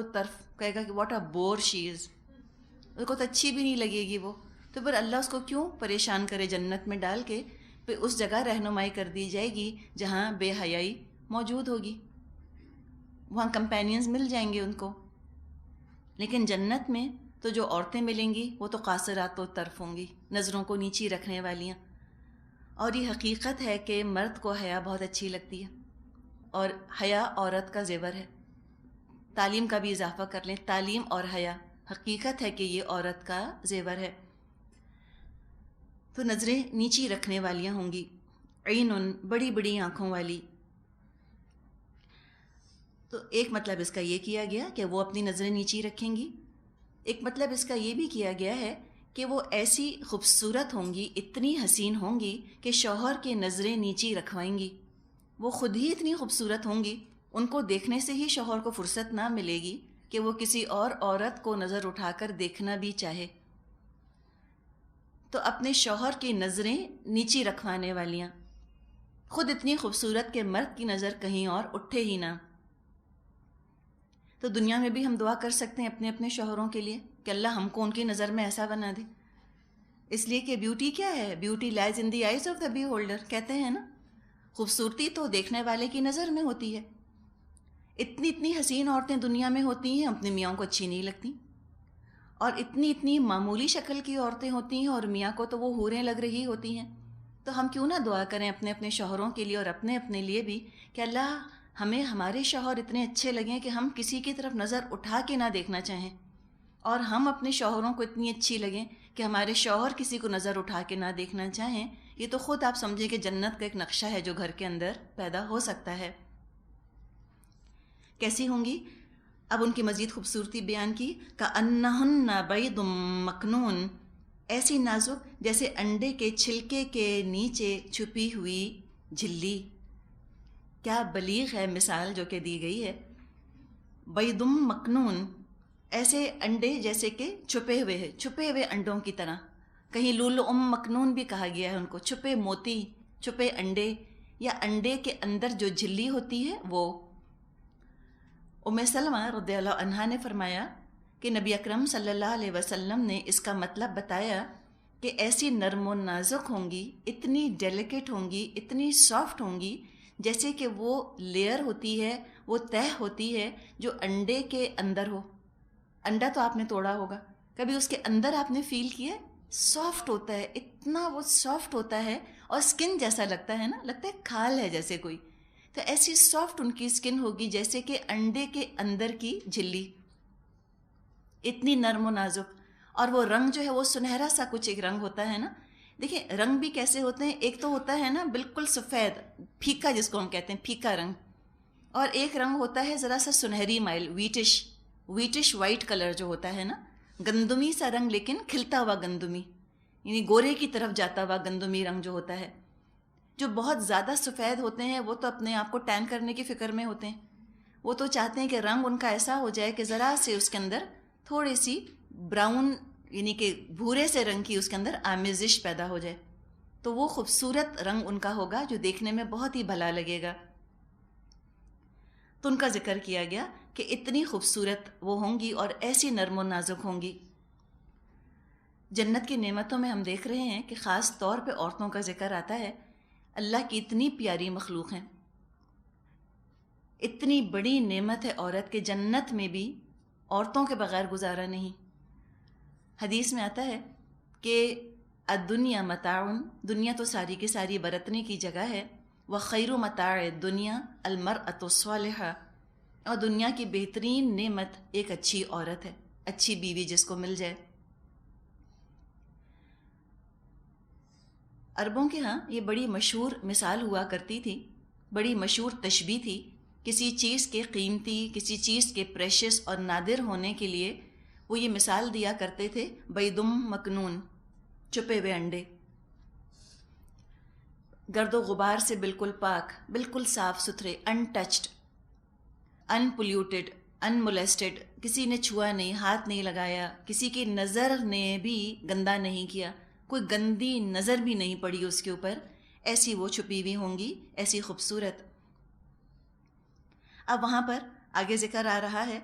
طرف کہے گا کہ واٹ اے بور شی از، اس کو تو اچھی بھی نہیں لگے گی وہ، تو پھر اللہ اس کو کیوں پریشان کرے جنت میں ڈال کے، پھر اس جگہ رہنمائی کر دی جائے گی جہاں بے حیائی موجود ہوگی، وہاں کمپینینز مل جائیں گے ان کو۔ لیکن جنت میں تو جو عورتیں ملیں گی وہ تو قاصرات و طرف ہوں گی، نظروں کو نیچی رکھنے والیاں۔ اور یہ حقیقت ہے کہ مرد کو حیا بہت اچھی لگتی ہے، اور حیا عورت کا زیور ہے۔ تعلیم کا بھی اضافہ کر لیں، تعلیم اور حیا، حقیقت ہے کہ یہ عورت کا زیور ہے۔ تو نظریں نیچی رکھنے والیاں ہوں گی، عین، بڑی بڑی آنکھوں والی۔ تو ایک مطلب اس کا یہ کیا گیا کہ وہ اپنی نظریں نیچی رکھیں گی، ایک مطلب اس کا یہ بھی کیا گیا ہے کہ وہ ایسی خوبصورت ہوں گی، اتنی حسین ہوں گی کہ شوہر کی نظریں نیچی رکھوائیں گی۔ وہ خود ہی اتنی خوبصورت ہوں گی، ان کو دیکھنے سے ہی شوہر کو فرصت نہ ملے گی کہ وہ کسی اور عورت کو نظر اٹھا کر دیکھنا بھی چاہے۔ تو اپنے شوہر کی نظریں نیچی رکھوانے والیاں، خود اتنی خوبصورت کہ مرد کی نظر کہیں اور اٹھے ہی نہ۔ تو دنیا میں بھی ہم دعا کر سکتے ہیں اپنے اپنے شوہروں کے لیے کہ اللہ ہم کو ان کی نظر میں ایسا بنا دے، اس لیے کہ بیوٹی کیا ہے؟ Beauty lies in the eyes of the beholder, کہتے ہیں نا، خوبصورتی تو دیکھنے والے کی نظر میں ہوتی ہے۔ اتنی اتنی حسین عورتیں دنیا میں ہوتی ہیں، اپنے میاں کو اچھی نہیں لگتی، اور اتنی اتنی معمولی شکل کی عورتیں ہوتی ہیں اور میاں کو تو وہ حوریں لگ رہی ہوتی ہیں۔ تو ہم کیوں نہ دعا کریں اپنے اپنے شوہروں کے لیے اور اپنے اپنے لیے بھی کہ اللہ ہمیں ہمارے شوہر اتنے اچھے لگیں کہ ہم کسی کی طرف نظر اٹھا کے نہ دیکھنا چاہیں، اور ہم اپنے شوہروں کو اتنی اچھی لگیں کہ ہمارے شوہر کسی کو نظر اٹھا کے نہ دیکھنا چاہیں۔ یہ تو خود آپ سمجھیں کہ جنت کا ایک نقشہ ہے جو گھر کے اندر پیدا ہو سکتا ہے۔ کیسی ہوں گی؟ اب ان کی مزید خوبصورتی بیان کی، کأنہن بیض مکنون، ایسی نازک جیسے انڈے کے چھلکے کے نیچے چھپی ہوئی جھلی۔ کیا بلیغ ہے مثال جو کہ دی گئی ہے۔ بیض مکنون، ایسے انڈے جیسے کہ چھپے ہوئے ہیں، چھپے ہوئے انڈوں کی طرح۔ کہیں لؤلؤ مکنون بھی کہا گیا ہے ان کو، چھپے موتی، چھپے انڈے، یا انڈے کے اندر جو جھلی ہوتی ہے وہ۔ ام سلمہ رضی اللہ عنہا نے فرمایا کہ نبی اکرم صلی اللہ علیہ وسلم نے اس کا مطلب بتایا کہ ایسی نرم و نازک ہوں گی، اتنی ڈیلیکیٹ ہوں گی، اتنی سافٹ ہوں گی، جیسے کہ وہ لیئر ہوتی ہے، وہ تہ ہوتی ہے جو انڈے کے اندر ہو۔ انڈا تو آپ نے توڑا ہوگا، کبھی اس کے اندر آپ نے فیل کیا؟ سافٹ ہوتا ہے، اتنا وہ سافٹ ہوتا ہے، اور سکن جیسا لگتا ہے نا، لگتا ہے کھال ہے جیسے کوئی۔ تو ایسی سافٹ ان کی سکن ہوگی جیسے کہ انڈے کے اندر کی جھلی، اتنی نرم و نازک۔ اور وہ رنگ جو ہے وہ سنہرا سا کچھ ایک رنگ ہوتا ہے نا، دیکھیں رنگ بھی کیسے ہوتے ہیں، ایک تو ہوتا ہے نا بالکل سفید پھیکا جس کو ہم کہتے ہیں پھیکا رنگ، اور ایک رنگ ہوتا ہے ذرا سا سنہری مائل، ویٹش وائٹ کلر جو ہوتا ہے نا، گندمی سا رنگ لیکن کھلتا ہوا گندمی، یعنی گورے کی طرف جاتا ہوا گندمی رنگ جو ہوتا ہے۔ جو بہت زیادہ سفید ہوتے ہیں وہ تو اپنے آپ کو ٹین کرنے کی فکر میں ہوتے ہیں، وہ تو چاہتے ہیں کہ رنگ ان کا ایسا ہو جائے کہ ذرا سے اس کے اندر تھوڑی سی براؤن، یعنی کہ بھورے سے رنگ کی اس کے اندر آمیزش پیدا ہو جائے، تو وہ خوبصورت رنگ ان کا ہوگا جو دیکھنے میں بہت ہی بھلا لگے گا۔ تو ان کا ذکر کیا گیا کہ اتنی خوبصورت وہ ہوں گی اور ایسی نرم و نازک ہوں گی۔ جنت کی نعمتوں میں ہم دیکھ رہے ہیں کہ خاص طور پہ عورتوں کا ذکر آتا ہے۔ اللہ کی اتنی پیاری مخلوق ہیں، اتنی بڑی نعمت ہے عورت کے، جنت میں بھی عورتوں کے بغیر گزارا نہیں۔ حدیث میں آتا ہے کہ الدنیا متاع، دنیا تو ساری کی ساری برتنے کی جگہ ہے، وخیر متاع الدنیا المرأة الصالحہ، اور دنیا کی بہترین نعمت ایک اچھی عورت ہے، اچھی بیوی جس کو مل جائے۔ عربوں کے ہاں یہ بڑی مشہور مثال ہوا کرتی تھی، بڑی مشہور تشبیہ تھی، کسی چیز کے قیمتی، کسی چیز کے پریشس اور نادر ہونے کے لیے وہ یہ مثال دیا کرتے تھے، بیضم مکنون، چھپے ہوئے انڈے، گرد و غبار سے بالکل پاک، بالکل صاف ستھرے، ان ٹچڈ، ان پولیوٹڈ، ان مولیسٹڈ، کسی نے چھوا نہیں، ہاتھ نہیں لگایا، کسی کی نظر نے بھی گندا نہیں کیا، کوئی گندی نظر بھی نہیں پڑی اس کے اوپر، ایسی وہ چھپی ہوئی ہوں گی، ایسی خوبصورت۔ اب وہاں پر آگے ذکر آ رہا ہے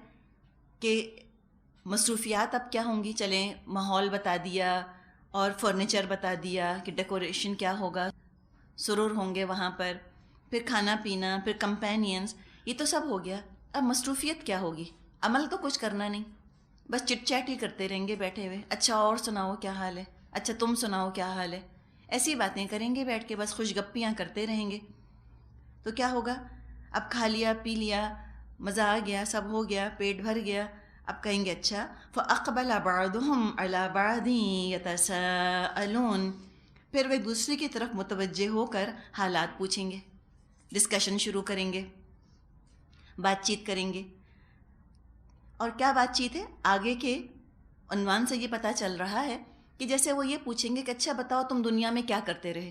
کہ مصروفیات اب کیا ہوں گی. چلیں ماحول بتا دیا اور فرنیچر بتا دیا کہ ڈیکوریشن کیا ہوگا، سرور ہوں گے وہاں پر، پھر کھانا پینا، پھر کمپینینز، یہ تو سب ہو گیا. اب مصروفیت کیا ہوگی؟ عمل تو کچھ کرنا نہیں، بس چٹ چیٹ ہی کرتے رہیں گے بیٹھے ہوئے. اچھا اور سناؤ کیا حال ہے، اچھا تم سناؤ کیا حال ہے، ایسی باتیں کریں گے بیٹھ کے، بس خوش گپیاں کرتے رہیں گے. تو کیا ہوگا؟ اب کھا لیا پی لیا، مزہ آ گیا، سب ہو گیا، پیٹ بھر گیا. اب کہیں گے اچھا فَأَقْبَلَ بَعْضُهُمْ عَلَى بَعْضٍ يَتَسَاءَلُونَ، پھر وہ ایک دوسرے کی طرف متوجہ ہو کر حالات پوچھیں گے، ڈسکشن شروع کریں گے، بات چیت کریں گے. اور کیا بات چیت ہے؟ آگے کے عنوان سے یہ پتہ چل رہا ہے کہ جیسے وہ یہ پوچھیں گے کہ اچھا بتاؤ تم دنیا میں کیا کرتے رہے،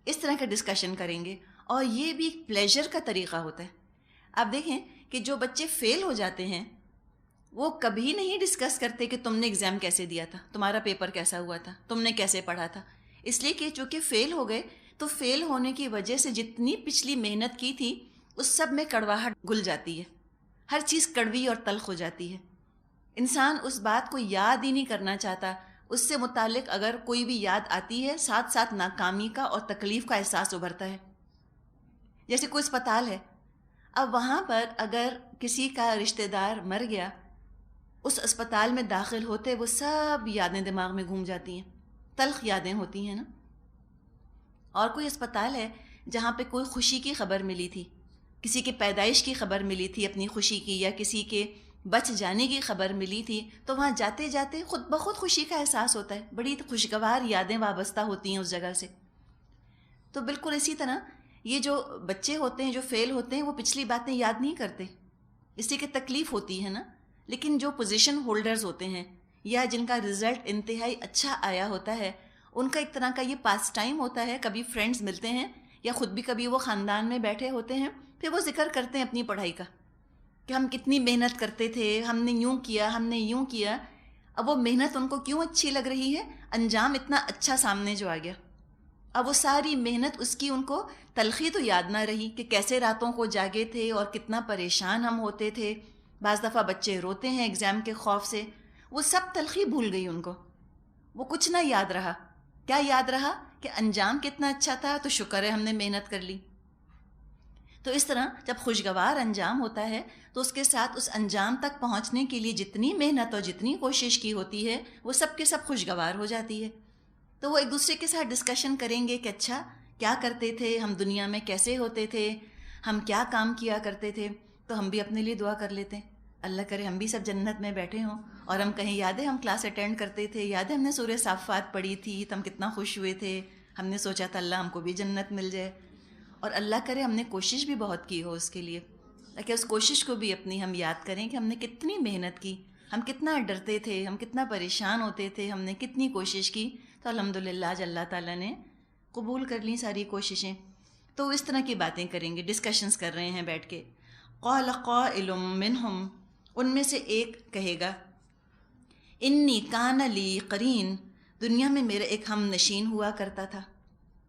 اس طرح کا ڈسکشن کریں گے. اور یہ بھی ایک پلیجر کا طریقہ ہوتا ہے. آپ دیکھیں کہ جو بچے فیل ہو جاتے ہیں وہ کبھی نہیں ڈسکس کرتے کہ تم نے ایگزام کیسے دیا تھا، تمہارا پیپر کیسا ہوا تھا، تم نے کیسے پڑھا تھا. اس لیے کہ چونکہ فیل ہو گئے تو فیل ہونے کی وجہ سے جتنی پچھلی محنت کی تھی اس سب میں کڑواہٹ گل جاتی ہے، ہر چیز کڑوی اور تلخ ہو جاتی ہے. انسان اس بات کو یاد ہی نہیں کرنا چاہتا. اس سے متعلق اگر کوئی بھی یاد آتی ہے ساتھ ساتھ ناکامی کا اور تکلیف کا احساس ابھرتا ہے. جیسے کوئی اسپتال ہے، اب وہاں پر اگر کسی کا رشتہ دار مر گیا، اس اسپتال میں داخل ہوتے وہ سب یادیں دماغ میں گھوم جاتی ہیں، تلخ یادیں ہوتی ہیں نا. اور کوئی اسپتال ہے جہاں پہ کوئی خوشی کی خبر ملی تھی، کسی کی پیدائش کی خبر ملی تھی اپنی خوشی کی، یا کسی کے بچ جانے کی خبر ملی تھی، تو وہاں جاتے جاتے خود بخود خوشی کا احساس ہوتا ہے، بڑی خوشگوار یادیں وابستہ ہوتی ہیں اس جگہ سے. تو بالکل اسی طرح یہ جو بچے ہوتے ہیں جو فیل ہوتے ہیں وہ پچھلی باتیں یاد نہیں کرتے، اس لیے کہ تکلیف ہوتی ہے نا. لیکن جو پوزیشن ہولڈرز ہوتے ہیں یا جن کا رزلٹ انتہائی اچھا آیا ہوتا ہے، ان کا ایک طرح کا یہ پاس ٹائم ہوتا ہے. کبھی فرینڈز ملتے ہیں یا خود بھی کبھی وہ خاندان میں بیٹھے ہوتے ہیں، پھر وہ ذکر کرتے ہیں اپنی پڑھائی کا کہ ہم کتنی محنت کرتے تھے، ہم نے یوں کیا، ہم نے یوں کیا. اب وہ محنت ان کو کیوں اچھی لگ رہی ہے؟ انجام اتنا اچھا سامنے جو آ گیا. اب وہ ساری محنت اس کی ان کو تلخی تو یاد نہ رہی کہ کیسے راتوں کو جاگے تھے اور کتنا پریشان ہم ہوتے تھے. بعض دفعہ بچے روتے ہیں ایگزام کے خوف سے، وہ سب تلخی بھول گئی ان کو، وہ کچھ نہ یاد رہا. کیا یاد رہا؟ کہ انجام کتنا اچھا تھا، تو شکر ہے ہم نے محنت کر لی. تو اس طرح جب خوشگوار انجام ہوتا ہے تو اس کے ساتھ اس انجام تک پہنچنے کے لیے جتنی محنت اور جتنی کوشش کی ہوتی ہے وہ سب کے سب خوشگوار ہو جاتی ہے. تو وہ ایک دوسرے کے ساتھ ڈسکشن کریں گے کہ اچھا کیا کرتے تھے ہم، دنیا میں کیسے ہوتے تھے، ہم کیا کام کیا کرتے تھے. تو ہم بھی اپنے لیے دعا کر لیتے ہیں، اللہ کرے ہم بھی سب جنت میں بیٹھے ہوں اور ہم کہیں یاد ہے ہم کلاس اٹینڈ کرتے تھے، یاد ہے ہم نے سورہ صافات پڑھی تھی تو ہم کتنا خوش ہوئے تھے، ہم نے سوچا تھا اللہ ہم کو بھی جنت مل جائے. اور اللہ کرے ہم نے کوشش بھی بہت کی ہو اس کے لیے، تاکہ اس کوشش کو بھی اپنی ہم یاد کریں کہ ہم نے کتنی محنت کی، ہم کتنا ڈرتے تھے، ہم کتنا پریشان ہوتے تھے، ہم نے کتنی کوشش کی. تو الحمدللہ آج اللہ تعالیٰ نے قبول کر لی ساری کوششیں. تو اس طرح کی باتیں کریں گے، ڈسکشنز کر رہے ہیں بیٹھ کے. قال قائل منہم، ان میں سے ایک کہے گا، انی کان لی قرین، دنیا میں میرا ایک ہم نشین ہوا کرتا تھا.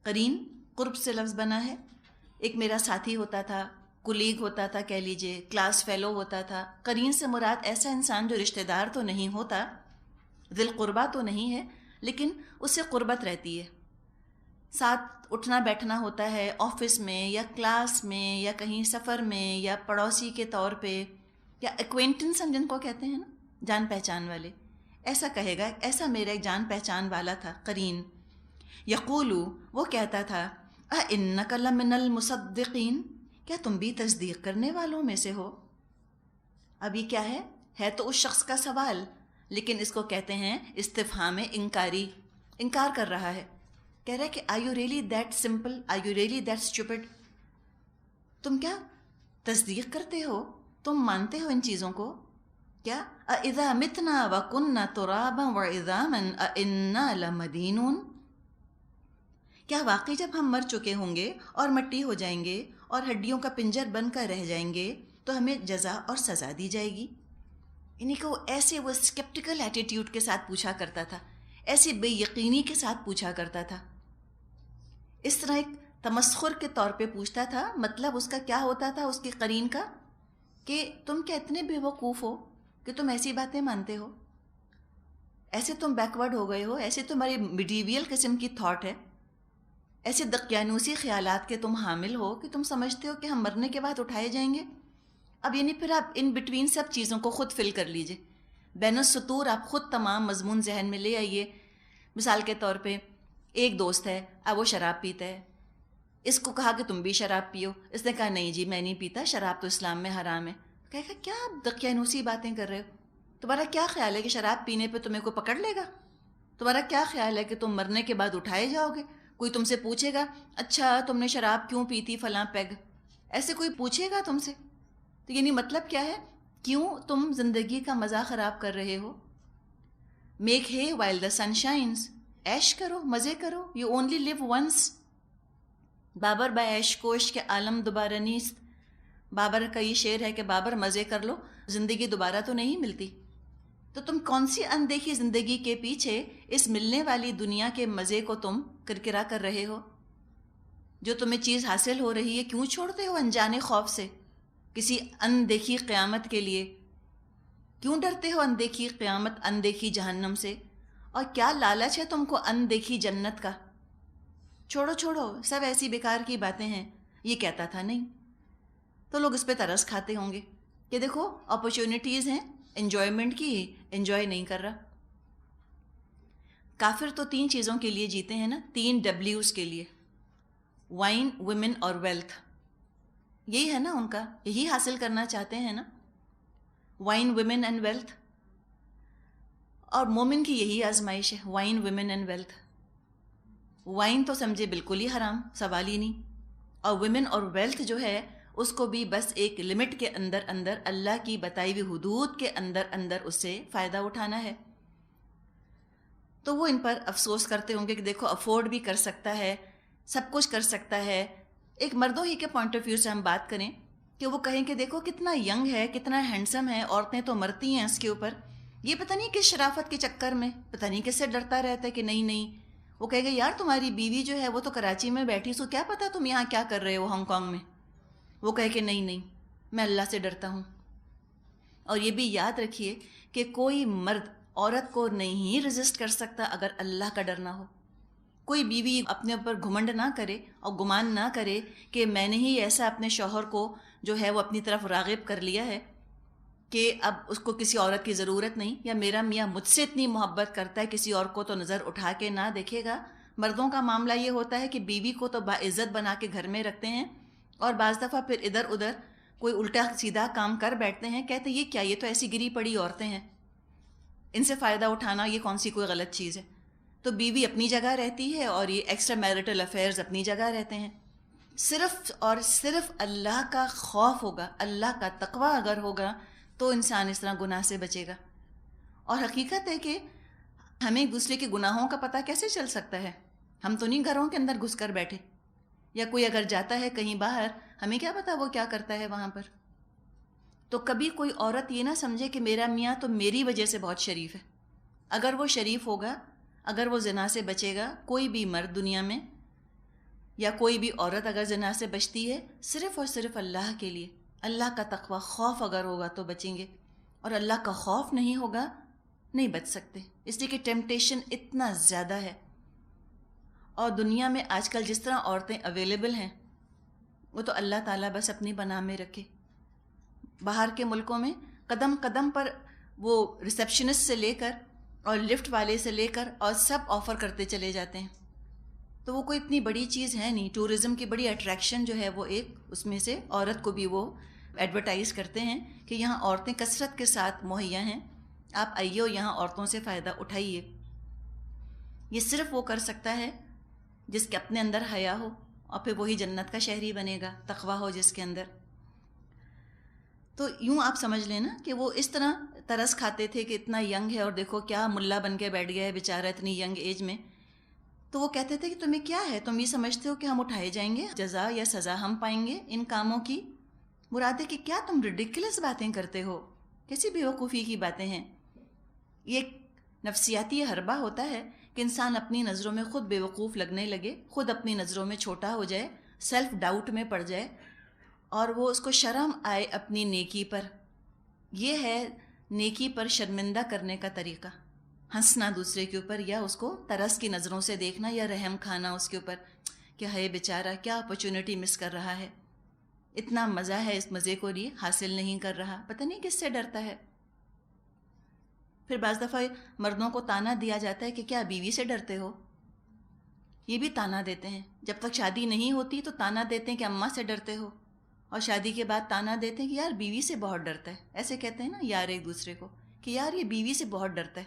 قرین قرب سے لفظ بنا ہے، ایک میرا ساتھی ہوتا تھا، کولیگ ہوتا تھا، کہہ لیجئے کلاس فیلو ہوتا تھا. قرین سے مراد ایسا انسان جو رشتہ دار تو نہیں ہوتا، ذی القربہ تو نہیں ہے، لیکن اس سے قربت رہتی ہے، ساتھ اٹھنا بیٹھنا ہوتا ہے آفس میں یا کلاس میں یا کہیں سفر میں یا پڑوسی کے طور پہ یا ایکوینٹنس ہم جن کو کہتے ہیں نا، جان پہچان والے. ایسا کہے گا ایسا میرا ایک جان پہچان والا تھا قرین. یقولو، وہ کہتا تھا، اِنَّکَ لَمِنَ الْمُصَدِّقِينَ، کیا تم بھی تصدیق کرنے والوں میں سے ہو؟ اب یہ کیا ہے تو اس شخص کا سوال، لیکن اس کو کہتے ہیں استفہام انکاری، انکار کر رہا ہے. کہہ رہا ہے کہ are you really that simple? Are you really that stupid? تم کیا تصدیق کرتے ہو، تم مانتے ہو ان چیزوں کو؟ کیا اِذَا مِتْنَا وَكُنَّا تُرَابًا وَعِظَامًا أَإِنَّا لَمَدِينُونَ، کیا واقعی جب ہم مر چکے ہوں گے اور مٹی ہو جائیں گے اور ہڈیوں کا پنجر بن کر رہ جائیں گے تو ہمیں جزا اور سزا دی جائے گی؟ یعنی کہ وہ ایسے وہ اسکیپٹیکل ایٹیٹیوڈ کے ساتھ پوچھا کرتا تھا، ایسی بے یقینی کے ساتھ پوچھا کرتا تھا. اس طرح ایک تمسخر کے طور پہ پوچھتا تھا. مطلب اس کا کیا ہوتا تھا اس کے قرین کا، کہ تم کیا اتنے بے وقوف ہو کہ تم ایسی باتیں مانتے ہو؟ ایسے تم بیکورڈ ہو گئے ہو، ایسے تمہاری میڈیویل قسم کی تھاٹ ہے، ایسے دقیانوسی خیالات کے تم حامل ہو کہ تم سمجھتے ہو کہ ہم مرنے کے بعد اٹھائے جائیں گے۔ اب یعنی پھر آپ ان بٹوین سب چیزوں کو خود فل کر لیجئے، بین السطور آپ خود تمام مضمون ذہن میں لے آئیے۔ مثال کے طور پہ ایک دوست ہے، اب وہ شراب پیتا ہے، اس کو کہا کہ تم بھی شراب پیو، اس نے کہا نہیں جی میں نہیں پیتا، شراب تو اسلام میں حرام ہے۔ کہے گا کیا آپ دقیانوسی باتیں کر رہے ہو؟ تمہارا کیا خیال ہے کہ شراب پینے پہ تمہیں کوئی پکڑ لے گا؟ تمہارا کیا خیال ہے کہ تم مرنے کے بعد اٹھائے جاؤ گے؟ کوئی تم سے پوچھے گا اچھا تم نے شراب کیوں پی تھی فلاں پیگ؟ ایسے کوئی پوچھے گا تم سے؟ تو یعنی مطلب کیا ہے؟ کیوں تم زندگی کا مزہ خراب کر رہے ہو؟ Make hay while the sun shines, عیش کرو، مزے کرو، you only live once. Babur با عیش کوش کے عالم دوبارہ نیست۔ بابر کا یہ شعر ہے کہ بابر مزے کر لو، زندگی دوبارہ تو نہیں ملتی۔ تو تم کون سی اندیکھی زندگی کے پیچھے اس ملنے والی دنیا کے مزے کو تم کرکرا کر رہے ہو؟ جو تمہیں چیز حاصل ہو رہی ہے کیوں چھوڑتے ہو انجانے خوف سے کسی اندیکھی قیامت کے لیے؟ کیوں ڈرتے ہو اندیکھی قیامت، اندیکھی جہنم سے؟ اور کیا لالچ ہے تم کو اندیکھی جنت کا؟ چھوڑو چھوڑو، سب ایسی بیکار کی باتیں ہیں، یہ کہتا تھا نہیں۔ تو لوگ اس پہ ترس کھاتے ہوں گے کہ دیکھو اپرچونٹیز ہیں انجوائمنٹ کی، انجوائے نہیں کر رہا۔ کافر تو 3 چیزوں کے لیے جیتے ہیں نا، 3 ڈبلیوز کے لیے، وائن، ویمن اور ویلتھ۔ یہی ہے نا ان کا، یہی حاصل کرنا چاہتے ہیں نا، وائن، ویمن اینڈ ویلتھ۔ اور مومن کی یہی آزمائش ہے، وائن، ویمن اینڈ ویلتھ۔ وائن تو سمجھے بالکل ہی حرام، سوال ہی نہیں، اور ویمن اور ویلتھ جو ہے اس کو بھی بس ایک لمٹ کے اندر اندر، اللہ کی بتائی ہوئی حدود کے اندر اندر اس سے فائدہ اٹھانا ہے۔ تو وہ ان پر افسوس کرتے ہوں گے کہ دیکھو افورڈ بھی کر سکتا ہے، سب کچھ کر سکتا ہے۔ ایک مردوں ہی کے پوائنٹ آف ویو سے ہم بات کریں کہ وہ کہیں کہ دیکھو کتنا ینگ ہے، کتنا ہینڈسم ہے، عورتیں تو مرتی ہیں اس کے اوپر، یہ پتہ نہیں کس شرافت کے چکر میں، پتہ نہیں کس سے ڈرتا رہتا ہے کہ نہیں نہیں۔ وہ کہے گا یار تمہاری بیوی جو ہے وہ تو کراچی میں بیٹھی، سو کیا پتہ تم یہاں کیا کر رہے ہو ہانگ کانگ میں؟ وہ کہے کہ نہیں نہیں میں اللہ سے ڈرتا ہوں۔ اور یہ بھی یاد رکھیے کہ کوئی مرد عورت کو نہیں رزسٹ کر سکتا اگر اللہ کا ڈر نہ ہو۔ کوئی بیوی اپنے اوپر گھمنڈ نہ کرے اور گمان نہ کرے کہ میں نے ہی ایسا اپنے شوہر کو جو ہے وہ اپنی طرف راغب کر لیا ہے کہ اب اس کو کسی عورت کی ضرورت نہیں، یا میرا میاں مجھ سے اتنی محبت کرتا ہے کسی اور کو تو نظر اٹھا کے نہ دیکھے گا۔ مردوں کا معاملہ یہ ہوتا ہے کہ بیوی کو تو باعزت بنا کے گھر میں رکھتے ہیں، اور بعض دفعہ پھر ادھر ادھر کوئی الٹا سیدھا کام کر بیٹھتے ہیں، کہتے یہ کیا، یہ تو ایسی گری پڑی عورتیں ہیں، ان سے فائدہ اٹھانا یہ کون سی کوئی غلط چیز ہے؟ تو بیوی اپنی جگہ رہتی ہے اور یہ ایکسٹرا میرٹل افیئرز اپنی جگہ رہتے ہیں۔ صرف اور صرف اللہ کا خوف ہوگا، اللہ کا تقوی اگر ہوگا تو انسان اس طرح گناہ سے بچے گا۔ اور حقیقت ہے کہ ہمیں ایک دوسرے کے گناہوں کا پتہ کیسے چل سکتا ہے؟ ہم تو نہیں گھروں کے اندر گھس کر بیٹھے، یا کوئی اگر جاتا ہے کہیں باہر ہمیں کیا پتا وہ کیا کرتا ہے وہاں پر۔ تو کبھی کوئی عورت یہ نہ سمجھے کہ میرا میاں تو میری وجہ سے بہت شریف ہے۔ اگر وہ شریف ہوگا، اگر وہ زنا سے بچے گا، کوئی بھی مرد دنیا میں یا کوئی بھی عورت اگر زنا سے بچتی ہے صرف اور صرف اللہ کے لیے، اللہ کا تقوی خوف اگر ہوگا تو بچیں گے، اور اللہ کا خوف نہیں ہوگا نہیں بچ سکتے، اس لیے کہ ٹیمپٹیشن اتنا زیادہ ہے۔ اور دنیا میں آج کل جس طرح عورتیں اویلیبل ہیں وہ تو اللہ تعالیٰ بس اپنی پناہ میں رکھے۔ باہر کے ملکوں میں قدم قدم پر وہ ریسیپشنسٹ سے لے کر اور لفٹ والے سے لے کر اور سب آفر کرتے چلے جاتے ہیں، تو وہ کوئی اتنی بڑی چیز ہے نہیں۔ ٹورزم کی بڑی اٹریکشن جو ہے وہ ایک اس میں سے عورت کو بھی وہ ایڈورٹائز کرتے ہیں کہ یہاں عورتیں کثرت کے ساتھ مہیا ہیں، آپ آئیے اور یہاں عورتوں سے فائدہ اٹھائیے۔ یہ صرف وہ کر سکتا ہے جس کے اپنے اندر حیا ہو، اور پھر وہی جنت کا شہری بنے گا، تقویٰ ہو جس کے اندر۔ تو یوں آپ سمجھ لیں نا کہ وہ اس طرح ترس کھاتے تھے کہ اتنا ینگ ہے اور دیکھو کیا ملا بن کے بیٹھ گیا ہے بیچارہ اتنی ینگ ایج میں۔ تو وہ کہتے تھے کہ تمہیں کیا ہے، تم یہ سمجھتے ہو کہ ہم اٹھائے جائیں گے، جزا یا سزا ہم پائیں گے ان کاموں کی؟ مراد ہے کہ کیا تم ریڈیکولس باتیں کرتے ہو، کیسی بیوقوفی کی باتیں ہیں۔ یہ ایک نفسیاتی حربہ ہوتا ہے کہ انسان اپنی نظروں میں خود بیوقوف لگنے لگے، خود اپنی نظروں میں چھوٹا ہو جائے، سیلف ڈاؤٹ میں پڑ جائے، اور وہ اس کو شرم آئے اپنی نیکی پر۔ یہ ہے نیکی پر شرمندہ کرنے کا طریقہ، ہنسنا دوسرے کے اوپر، یا اس کو ترس کی نظروں سے دیکھنا، یا رحم کھانا اس کے اوپر کہ ہے بیچارہ کیا اپرچونٹی مس کر رہا ہے، اتنا مزہ ہے اس مزے کو لیے حاصل نہیں کر رہا، پتہ نہیں کس سے ڈرتا ہے۔ پھر بعض دفعہ مردوں کو تانا دیا جاتا ہے کہ کیا بیوی سے ڈرتے ہو، یہ بھی تانا دیتے ہیں۔ جب تک شادی نہیں ہوتی تو تانا دیتے ہیں کہ اماں سے ڈرتے ہو، اور شادی کے بعد تانا دیتے ہیں کہ یار بیوی سے بہت ڈرتا ہے، ایسے کہتے ہیں نا یار ایک دوسرے کو کہ یار یہ بیوی سے بہت ڈرتا ہے،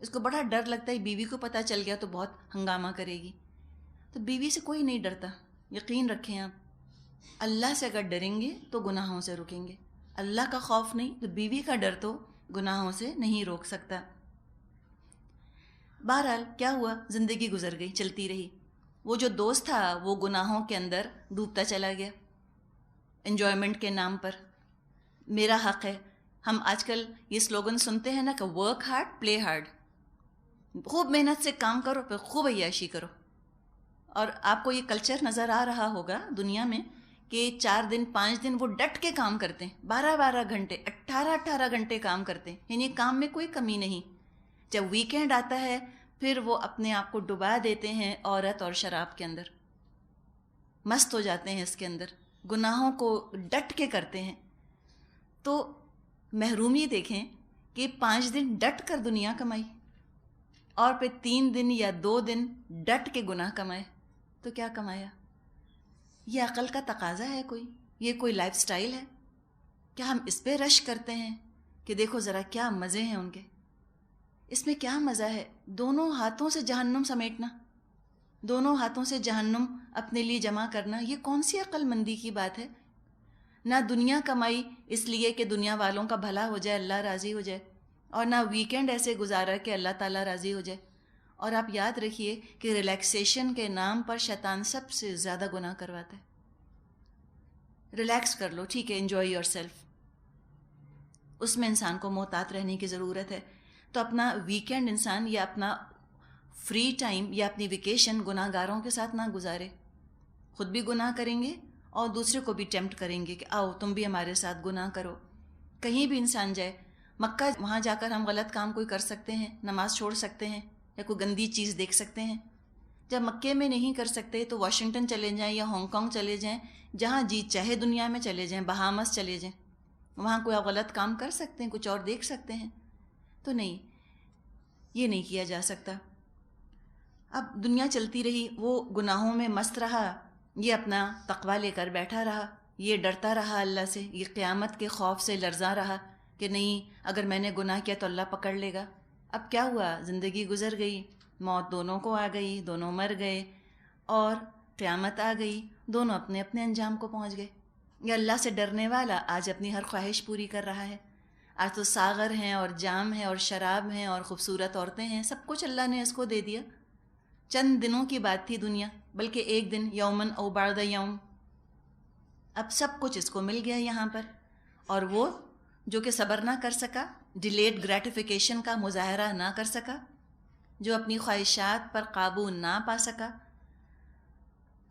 اس کو بڑا ڈر لگتا ہے، بیوی کو پتہ چل گیا تو بہت ہنگامہ کرے گی۔ تو بیوی سے کوئی نہیں ڈرتا، یقین رکھیں آپ، اللہ سے اگر ڈریں گے تو گناہوں سے رکیں گے، اللہ کا خوف نہیں تو بیوی کا ڈر تو گناہوں سے نہیں روک سکتا۔ بہرحال کیا ہوا، زندگی گزر گئی، چلتی رہی۔ وہ جو دوست تھا وہ گناہوں کے اندر ڈوبتا چلا گیا، انجوائمنٹ کے نام پر۔ میرا حق ہے، ہم آج کل یہ سلوگن سنتے ہیں نا کہ ورک ہارڈ پلے ہارڈ، خوب محنت سے کام کرو پھر خوب عیاشی کرو۔ اور آپ کو یہ کلچر نظر آ رہا ہوگا دنیا میں کہ 4 دن 5 دن وہ ڈٹ کے کام کرتے ہیں، 12 گھنٹے 18 گھنٹے کام کرتے ہیں، یعنی کام میں کوئی کمی نہیں۔ جب ویکینڈ آتا ہے پھر وہ اپنے آپ کو ڈبا دیتے ہیں عورت اور شراب کے اندر، مست ہو جاتے ہیں اس کے اندر، گناہوں کو ڈٹ کے کرتے ہیں۔ تو محرومی دیکھیں کہ 5 دن ڈٹ کر دنیا کمائی اور پھر 3 دن یا 2 دن ڈٹ کے گناہ کمائے، تو کیا کمایا؟ یہ عقل کا تقاضا ہے کوئی؟ یہ کوئی لائف سٹائل ہے؟ کیا ہم اس پہ رش کرتے ہیں کہ دیکھو ذرا کیا مزے ہیں ان کے؟ اس میں کیا مزہ ہے؟ دونوں ہاتھوں سے جہنم سمیٹنا، دونوں ہاتھوں سے جہنم اپنے لیے جمع کرنا، یہ کون سی عقل مندی کی بات ہے؟ نہ دنیا کمائی اس لیے کہ دنیا والوں کا بھلا ہو جائے، اللہ راضی ہو جائے، اور نہ ویکینڈ ایسے گزارا کہ اللہ تعالیٰ راضی ہو جائے۔ اور آپ یاد رکھیے کہ ریلیکسیشن کے نام پر شیطان سب سے زیادہ گناہ کرواتا ہے۔ ریلیکس کر لو، ٹھیک ہے، انجوائے یور سیلف، اس میں انسان کو محتاط رہنے کی ضرورت ہے۔ تو اپنا ویکینڈ انسان یا اپنا فری ٹائم یا اپنی ویکیشن گناہ گاروں کے ساتھ نہ گزارے، خود بھی گناہ کریں گے اور دوسرے کو بھی ٹیمپٹ کریں گے کہ آؤ تم بھی ہمارے ساتھ گناہ کرو۔ کہیں بھی انسان جائے، مکہ، وہاں جا کر ہم غلط کام کوئی کر سکتے ہیں، نماز چھوڑ سکتے ہیں یا کوئی گندی چیز دیکھ سکتے ہیں۔ جب مکے میں نہیں کر سکتے تو واشنگٹن چلے جائیں یا ہانگ کانگ چلے جائیں، جہاں جی چاہے دنیا میں چلے جائیں، بہامس چلے جائیں، وہاں کوئی آپ غلط کام کر سکتے ہیں، کچھ اور دیکھ سکتے ہیں۔ تو نہیں، یہ نہیں کیا جا سکتا۔ اب دنیا چلتی رہی، وہ گناہوں میں مست رہا، یہ اپنا تقویٰ لے کر بیٹھا رہا، یہ ڈرتا رہا اللہ سے، یہ قیامت کے خوف سے لرزاں رہا کہ نہیں اگر میں نے گناہ کیا تو اللہ پکڑ لے گا۔ اب کیا ہوا، زندگی گزر گئی، موت دونوں کو آ گئی، دونوں مر گئے، اور قیامت آ گئی، دونوں اپنے اپنے انجام کو پہنچ گئے۔ یہ اللہ سے ڈرنے والا آج اپنی ہر خواہش پوری کر رہا ہے۔ آج تو ساغر ہیں اور جام ہیں اور شراب ہیں اور خوبصورت عورتیں ہیں، سب کچھ اللہ نے اس کو دے دیا۔ چند دنوں کی بات تھی دنیا، بلکہ ایک دن، یومن او بعد یوم، اب سب کچھ اس کو مل گیا یہاں پر۔ اور وہ جو کہ صبر نہ کر سکا، ڈیلیڈ گریٹیفیکیشن کا مظاہرہ نہ کر سکا، جو اپنی خواہشات پر قابو نہ پا سکا،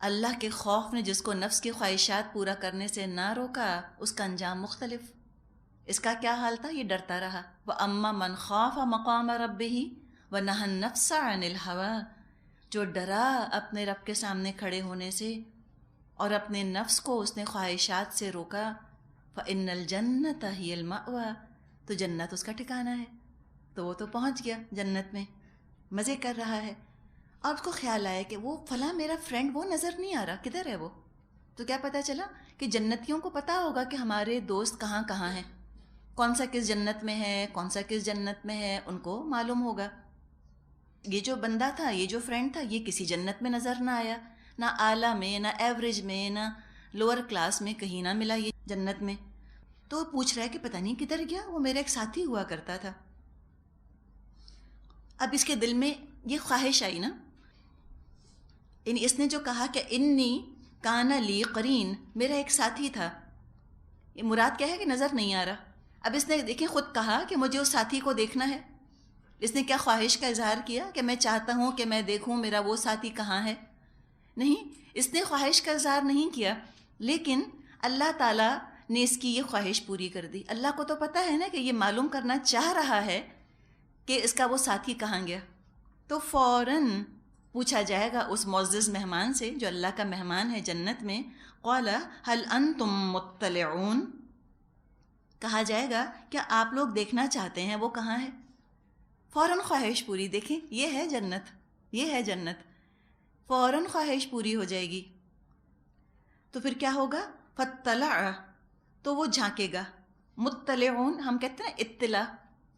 اللہ کے خوف نے جس کو نفس کی خواہشات پورا کرنے سے نہ روکا، اس کا انجام مختلف۔ اس کا کیا حال تھا؟ یہ ڈرتا رہا۔ وَأَمَّا مَنْ خَافَ مَقَامَ رَبِّهِ وَنَهَى النَّفْسَ عَنِ الْهَوَىٰ، جو ڈرا اپنے رب کے سامنے کھڑے ہونے سے اور اپنے نفس کو اس نے خواہشات سے روکا، فَإِنَّ الْجَنَّةَ هِيَ الْمَأْوَىٰ، تو جنت اس کا ٹھکانہ ہے۔ تو وہ تو پہنچ گیا جنت میں، مزے کر رہا ہے، اور اس کو خیال آیا کہ وہ فلاں میرا فرینڈ وہ نظر نہیں آ رہا، کدھر ہے وہ؟ تو کیا پتہ چلا کہ جنتیوں کو پتہ ہوگا کہ ہمارے دوست کہاں کہاں ہیں، کون سا کس جنت میں ہے، کون سا کس جنت میں ہے، ان کو معلوم ہوگا۔ یہ جو بندہ تھا، یہ جو فرینڈ تھا، یہ کسی جنت میں نظر نہ آیا، نہ اعلیٰ میں، نہ ایوریج میں، نہ لوور کلاس میں، کہیں نہ ملا یہ جنت میں۔ تو وہ پوچھ رہا ہے کہ پتہ نہیں کدھر گیا، وہ میرا ایک ساتھی ہوا کرتا تھا۔ اب اس کے دل میں یہ خواہش آئی نا، اس نے جو کہا کہ انی کان لی قرین، میرا ایک ساتھی تھا، یہ مراد کیا ہے کہ نظر نہیں آ رہا۔ اب اس نے دیکھیں خود کہا کہ مجھے اس ساتھی کو دیکھنا ہے، اس نے کیا خواہش کا اظہار کیا کہ میں چاہتا ہوں کہ میں دیکھوں میرا وہ ساتھی کہاں ہے؟ نہیں، اس نے خواہش کا اظہار نہیں کیا، لیکن اللہ تعالیٰ نے اس کی یہ خواہش پوری کر دی. اللہ کو تو پتہ ہے نا کہ یہ معلوم کرنا چاہ رہا ہے کہ اس کا وہ ساتھی کہاں گیا. تو فوراً پوچھا جائے گا اس معزز مہمان سے جو اللہ کا مہمان ہے جنت میں. قال هل انتم مطلعون، کہا جائے گا کیا آپ لوگ دیکھنا چاہتے ہیں وہ کہاں ہے. فوراً خواہش پوری. دیکھیں یہ ہے جنت، یہ ہے جنت. فوراً خواہش پوری ہو جائے گی. تو پھر کیا ہوگا؟ فطلع، تو وہ جھانکے گا. مطلعون ہم کہتے ہیں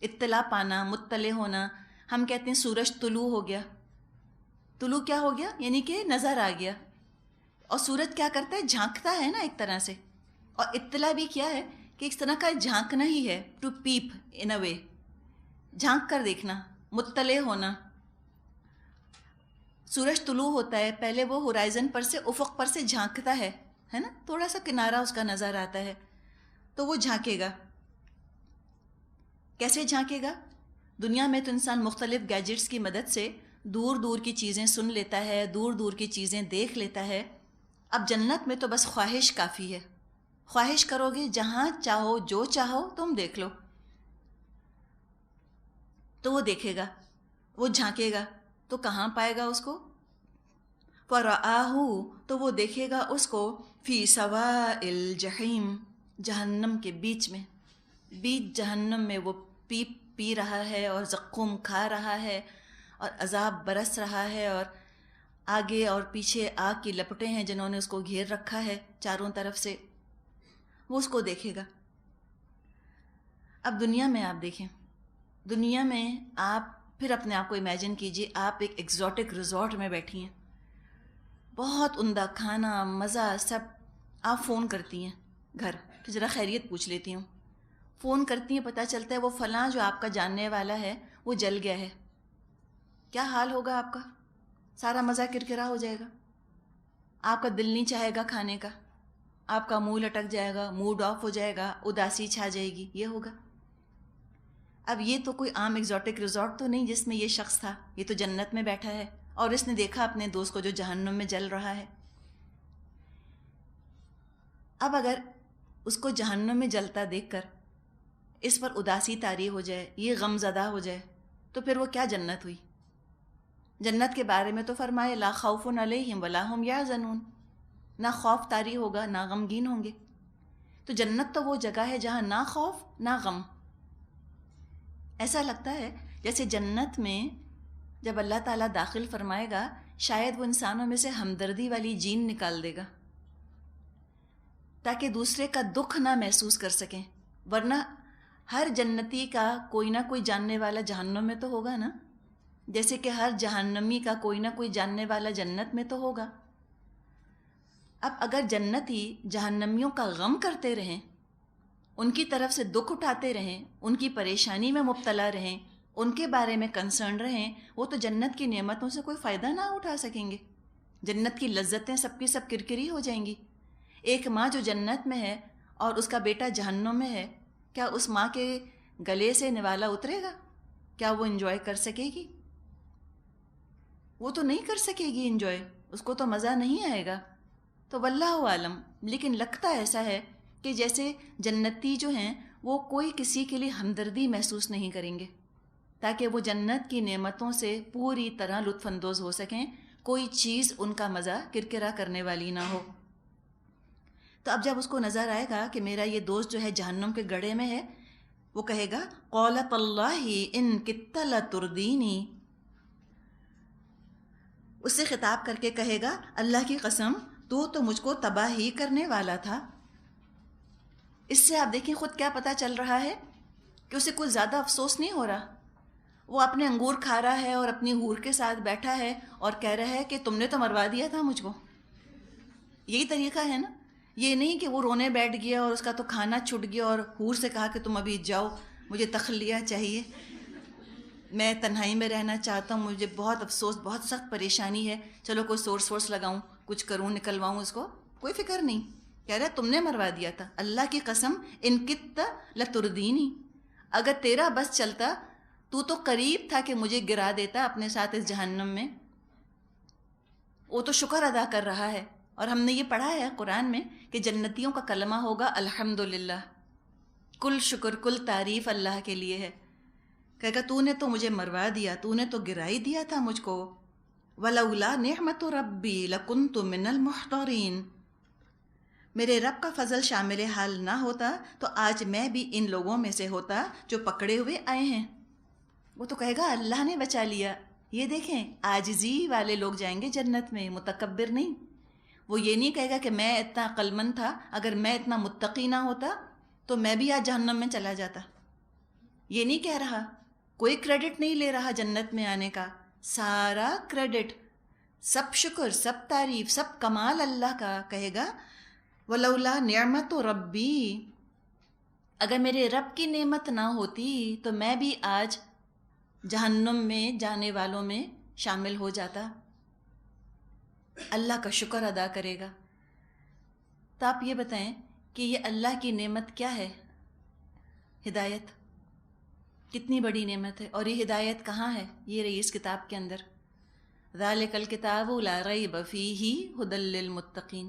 اطلاع پانا، مطلع ہونا. ہم کہتے ہیں سورج طلوع ہو گیا. طلوع کیا ہو گیا؟ یعنی کہ نظر آ گیا. اور سورج کیا کرتا ہے؟ جھانکتا ہے نا ایک طرح سے. اور اطلاع بھی کیا ہے کہ ایک طرح کا جھانکنا ہی ہے، ٹو پیپ ان اے وے، جھانک کر دیکھنا، مطلع ہونا. سورج طلوع ہوتا ہے، پہلے وہ ہورائزن پر سے، افق پر سے جھانکتا ہے نا، تھوڑا سا کنارہ اس کا نظر آتا ہے. تو وہ جھانکے گا. کیسے جھانکے گا؟ دنیا میں تو انسان مختلف گیجٹس کی مدد سے دور دور کی چیزیں سن لیتا ہے، دور دور کی چیزیں دیکھ لیتا ہے. اب جنت میں تو بس خواہش کافی ہے. خواہش کرو گے جہاں چاہو، جو چاہو تم دیکھ لو. تو وہ دیکھے گا، وہ جھانکے گا. تو کہاں پائے گا اس کو؟ فَرَآهُ، تو وہ دیکھے گا اس کو فی سواء الجحیم، جہنم کے بیچ میں. بیچ جہنم میں وہ پی رہا ہے اور زقوم کھا رہا ہے اور عذاب برس رہا ہے، اور آگے اور پیچھے آگ کی لپٹیں ہیں جنہوں نے اس کو گھیر رکھا ہے چاروں طرف سے. وہ اس کو دیکھے گا. اب دنیا میں آپ دیکھیں، دنیا میں آپ پھر اپنے آپ کو امیجن کیجئے، آپ ایک ایگزوٹک ریزورٹ میں بیٹھی ہیں، بہت عمدہ کھانا، مزہ، سب. آپ فون کرتی ہیں گھر کہ ذرا خیریت پوچھ لیتی ہوں. فون کرتی ہیں، پتہ چلتا ہے وہ فلاں جو آپ کا جاننے والا ہے وہ جل گیا ہے. کیا حال ہوگا آپ کا؟ سارا مزہ کرکرا ہو جائے گا. آپ کا دل نہیں چاہے گا کھانے کا، آپ کا منہ لٹک جائے گا، موڈ آف ہو جائے گا، اداسی چھا جائے گی. یہ ہوگا. اب یہ تو کوئی عام ایگزوٹک ریزورٹ تو نہیں جس میں یہ شخص تھا. یہ تو جنت میں بیٹھا ہے اور اس نے دیکھا اپنے دوست کو جو جہنم میں جل رہا ہے. اب اگر اس کو جہنم میں جلتا دیکھ کر اس پر اداسی طاری ہو جائے، یہ غم زدہ ہو جائے، تو پھر وہ کیا جنت ہوئی؟ جنت کے بارے میں تو فرمائے لا خوف علیہم ولا هم یحزنون، نہ خوف طاری ہوگا، نہ غمگین ہوں گے. تو جنت تو وہ جگہ ہے جہاں نہ خوف نہ غم. ایسا لگتا ہے جیسے جنت میں جب اللہ تعالیٰ داخل فرمائے گا شاید وہ انسانوں میں سے ہمدردی والی جین نکال دے گا تاکہ دوسرے کا دکھ نہ محسوس کر سکیں. ورنہ ہر جنتی کا کوئی نہ کوئی جاننے والا جہنم میں تو ہوگا نا، جیسے کہ ہر جہنمی کا کوئی نہ کوئی جاننے والا جنت میں تو ہوگا. اب اگر جنتی جہنمیوں کا غم کرتے رہیں، ان کی طرف سے دکھ اٹھاتے رہیں، ان کی پریشانی میں مبتلا رہیں، ان کے بارے میں کنسرن رہیں، وہ تو جنت کی نعمتوں سے کوئی فائدہ نہ اٹھا سکیں گے. جنت کی لذتیں سب کی سب کرکری ہو جائیں گی. ایک ماں جو جنت میں ہے اور اس کا بیٹا جہنم میں ہے، کیا اس ماں کے گلے سے نوالا اترے گا؟ کیا وہ انجوائے کر سکے گی؟ وہ تو نہیں کر سکے گی انجوائے، اس کو تو مزہ نہیں آئے گا. تو واللہ عالم. لیکن لگتا ایسا ہے کہ جیسے جنتی جو ہیں وہ کوئی کسی کے لیے ہمدردی محسوس نہیں کریں گے تاکہ وہ جنت کی نعمتوں سے پوری طرح لطف اندوز ہو سکیں، کوئی چیز ان کا مزہ کرکرا کرنے والی نہ ہو. تو اب جب اس کو نظر آئے گا کہ میرا یہ دوست جو ہے جہنم کے گڑھے میں ہے، وہ کہے گا قولت اللہ ان کت لتردینی، اس سے خطاب کر کے کہے گا اللہ کی قسم تو مجھ کو تباہ ہی کرنے والا تھا. اس سے آپ دیکھیں خود کیا پتہ چل رہا ہے کہ اسے کچھ زیادہ افسوس نہیں ہو رہا. وہ اپنے انگور کھا رہا ہے اور اپنی حور کے ساتھ بیٹھا ہے اور کہہ رہا ہے کہ تم نے تو مروا دیا تھا مجھ کو. یہی طریقہ ہے نا. یہ نہیں کہ وہ رونے بیٹھ گیا اور اس کا تو کھانا چھٹ گیا اور حور سے کہا کہ تم ابھی جاؤ، مجھے تخلیہ چاہیے، میں تنہائی میں رہنا چاہتا ہوں، مجھے بہت افسوس، بہت سخت پریشانی ہے، چلو کوئی سورس لگاؤں، کچھ کروں، نکلواؤں اس کو. کوئی فکر نہیں. کہہ رہا تم نے مروا دیا تھا. اللہ کی قسم ان کت لتردینی، اگر تیرا بس چلتا تو قریب تھا کہ مجھے گرا دیتا اپنے ساتھ اس جہنم میں. وہ تو شکر ادا کر رہا ہے اور ہم نے یہ پڑھا ہے قرآن میں کہ جنتیوں کا کلمہ ہوگا الحمدللہ، کل شکر کل تعریف اللہ کے لیے ہے. کہے گا تو نے تو مجھے مروا دیا، تو نے تو گرائی دیا تھا مجھ کو. وَلَوْلَا نِعْمَةُ رَبِّي لَكُنْتُ مِنَ الْمُحْضَرِينَ، میرے رب کا فضل شامل حال نہ ہوتا تو آج میں بھی ان لوگوں میں سے ہوتا جو پکڑے ہوئے آئے ہیں. وہ تو کہے گا اللہ نے بچا لیا. یہ دیکھیں عاجزی والے لوگ جائیں گے جنت میں، متکبر نہیں. وہ یہ نہیں کہے گا کہ میں اتنا عقلمند تھا، اگر میں اتنا متقی نہ ہوتا تو میں بھی آج جہنم میں چلا جاتا. یہ نہیں کہہ رہا، کوئی کریڈٹ نہیں لے رہا جنت میں آنے کا. سارا کریڈٹ، سب شکر، سب تعریف، سب کمال اللہ کا. کہے گا وَلَوْلَا نِعْمَةُ رَبِّي، اگر میرے رب کی نعمت نہ ہوتی تو میں بھی آج جہنم میں جانے والوں میں شامل ہو جاتا. اللہ کا شکر ادا کرے گا. تو آپ یہ بتائیں کہ یہ اللہ کی نعمت کیا ہے؟ ہدایت. کتنی بڑی نعمت ہے. اور یہ ہدایت کہاں ہے؟ یہ رہی اس کتاب کے اندر. ذَلِكَ الْكِتَابُ لَا رَيْبَ فِيهِ هُدًى لِّلْمُتَّقِينَ.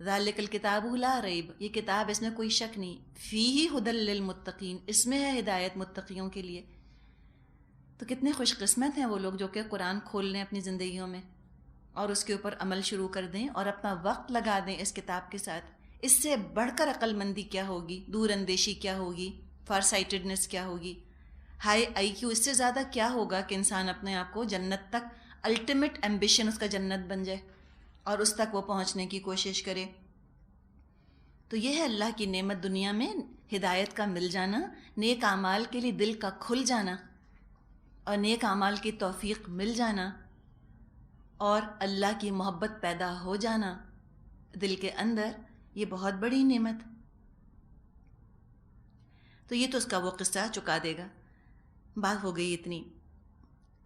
ذَلِكَ الْكِتَابُ لَا رَيْبَ، یہ کتاب اس میں کوئی شک نہیں. فِيهِ هُدًى لِّلْمُتَّقِينَ، اس میں ہے ہدایت متقیوں کے لیے. تو کتنے خوش قسمت ہیں وہ لوگ جو کہ قرآن کھول لیں اپنی زندگیوں میں اور اس کے اوپر عمل شروع کر دیں اور اپنا وقت لگا دیں اس کتاب کے ساتھ. اس سے بڑھ کر عقل مندی کیا ہوگی، دور اندیشی کیا ہوگی، فار سائٹڈنس کیا ہوگی، ہائی آئی کیو، اس سے زیادہ کیا ہوگا کہ انسان اپنے آپ کو جنت تک، الٹیمیٹ ایمبیشن اس کا جنت بن جائے اور اس تک وہ پہنچنے کی کوشش کرے. تو یہ ہے اللہ کی نعمت دنیا میں، ہدایت کا مل جانا، نیک اعمال کے لیے دل کا کھل جانا اور نیک اعمال کی توفیق مل جانا اور اللہ کی محبت پیدا ہو جانا دل کے اندر. یہ بہت بڑی نعمت. تو یہ تو اس کا وہ قصہ چکا دے گا. بات ہو گئی اتنی.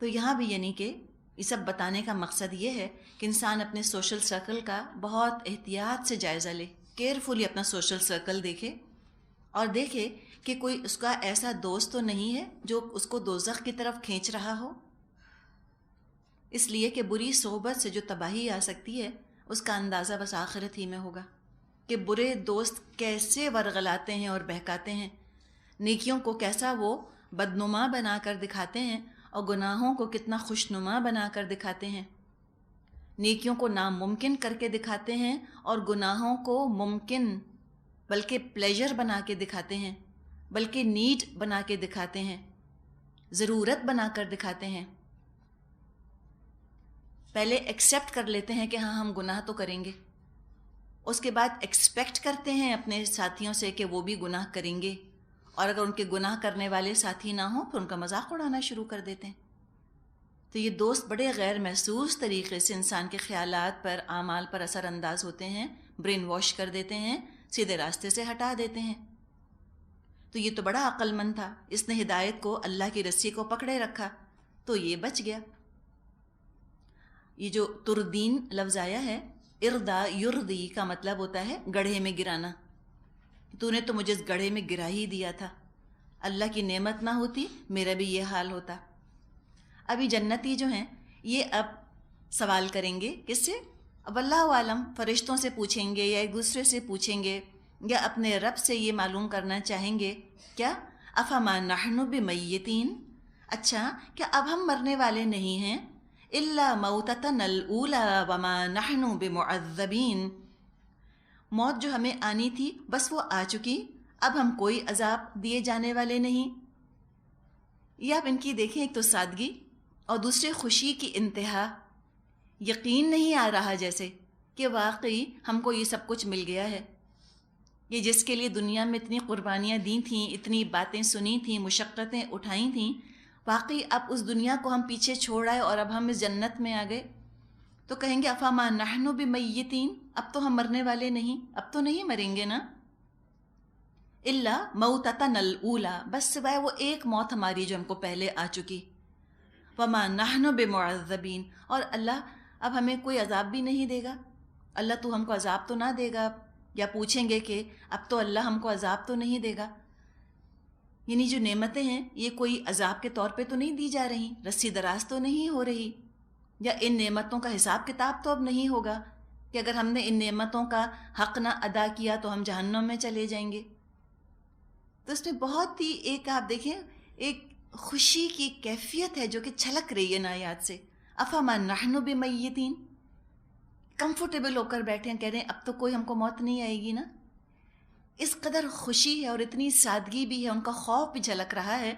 تو یہاں بھی یعنی کہ یہ سب بتانے کا مقصد یہ ہے کہ انسان اپنے سوشل سرکل کا بہت احتیاط سے جائزہ لے، کیئرفلی اپنا سوشل سرکل دیکھے اور دیکھے کہ کوئی اس کا ایسا دوست تو نہیں ہے جو اس کو دوزخ کی طرف کھینچ رہا ہو. اس لیے کہ بری صحبت سے جو تباہی آ سکتی ہے اس کا اندازہ بس آخرت ہی میں ہوگا کہ برے دوست کیسے ورغلاتے ہیں اور بہکاتے ہیں، نیکیوں کو کیسا وہ بدنما بنا کر دکھاتے ہیں اور گناہوں کو کتنا خوشنما بنا کر دکھاتے ہیں. نیکیوں کو ناممکن کر کے دکھاتے ہیں اور گناہوں کو ممکن، بلکہ پلیجر بنا کے دکھاتے ہیں، بلکہ نیڈ بنا کے دکھاتے ہیں، ضرورت بنا کر دکھاتے ہیں. پہلے ایکسیپٹ کر لیتے ہیں کہ ہاں ہم گناہ تو کریں گے، اس کے بعد ایکسپیکٹ کرتے ہیں اپنے ساتھیوں سے کہ وہ بھی گناہ کریں گے، اور اگر ان کے گناہ کرنے والے ساتھی نہ ہوں پھر ان کا مذاق اڑانا شروع کر دیتے ہیں. تو یہ دوست بڑے غیر محسوس طریقے سے انسان کے خیالات پر، اعمال پر اثر انداز ہوتے ہیں، برین واش کر دیتے ہیں، سیدھے راستے سے ہٹا دیتے ہیں. تو یہ تو بڑا عقل مند تھا، اس نے ہدایت کو، اللہ کی رسی کو پکڑے رکھا تو یہ بچ گیا. یہ جو تردین لفظ آیا ہے، اردا یردی کا مطلب ہوتا ہے گڑھے میں گرانا. تو نے تو مجھے اس گڑھے میں گرا ہی دیا تھا، اللہ کی نعمت نہ ہوتی میرا بھی یہ حال ہوتا. ابھی جنتی جو ہیں یہ اب سوال کریں گے کس سے؟ اب اللہ عالم، فرشتوں سے پوچھیں گے یا ایک دوسرے سے پوچھیں گے یا اپنے رب سے یہ معلوم کرنا چاہیں گے کیا افما نحن بمیتین، اچھا کیا اب ہم مرنے والے نہیں ہیں؟ الا موتتنا الاولی وما نحن بمعذبین، موت جو ہمیں آنی تھی بس وہ آ چکی، اب ہم کوئی عذاب دیے جانے والے نہیں. یہ آپ ان کی دیکھیں، ایک تو سادگی اور دوسرے خوشی کی انتہا. یقین نہیں آ رہا جیسے کہ واقعی ہم کو یہ سب کچھ مل گیا ہے. یہ جس کے لیے دنیا میں اتنی قربانیاں دی تھیں، اتنی باتیں سنی تھیں، مشقتیں اٹھائی تھیں، واقعی اب اس دنیا کو ہم پیچھے چھوڑ آئے اور اب ہم اس جنت میں آ گئے. تو کہیں گے افما نحن بمیتین، اب تو ہم مرنے والے نہیں، اب تو نہیں مریں گے نا. الا موتتنا الاولی، بس سوائے وہ ایک موت ہماری جو ہم کو پہلے آ چکی. وما نحن بمعذبین، اور اللہ اب ہمیں کوئی عذاب بھی نہیں دے گا. اللہ تو ہم کو عذاب تو نہ دے گا، یا پوچھیں گے کہ اب تو اللہ ہم کو عذاب تو نہیں دے گا. یعنی جو نعمتیں ہیں یہ کوئی عذاب کے طور پہ تو نہیں دی جا رہی، رسی دراز تو نہیں ہو رہی. یا ان نعمتوں کا حساب کتاب تو اب نہیں ہوگا کہ اگر ہم نے ان نعمتوں کا حق نہ ادا کیا تو ہم جہنم میں چلے جائیں گے. تو اس میں بہت ہی ایک آپ دیکھیں ایک خوشی کی کیفیت ہے جو کہ چھلک رہی ہے ان آیات سے. افما نحن بمیتین، کمفرٹیبل ہو کر بیٹھے ہیں، کہہ رہے ہیں اب تو کوئی ہم کو موت نہیں آئے گی نا. اس قدر خوشی ہے اور اتنی سادگی بھی ہے، ان کا خوف بھی جھلک رہا ہے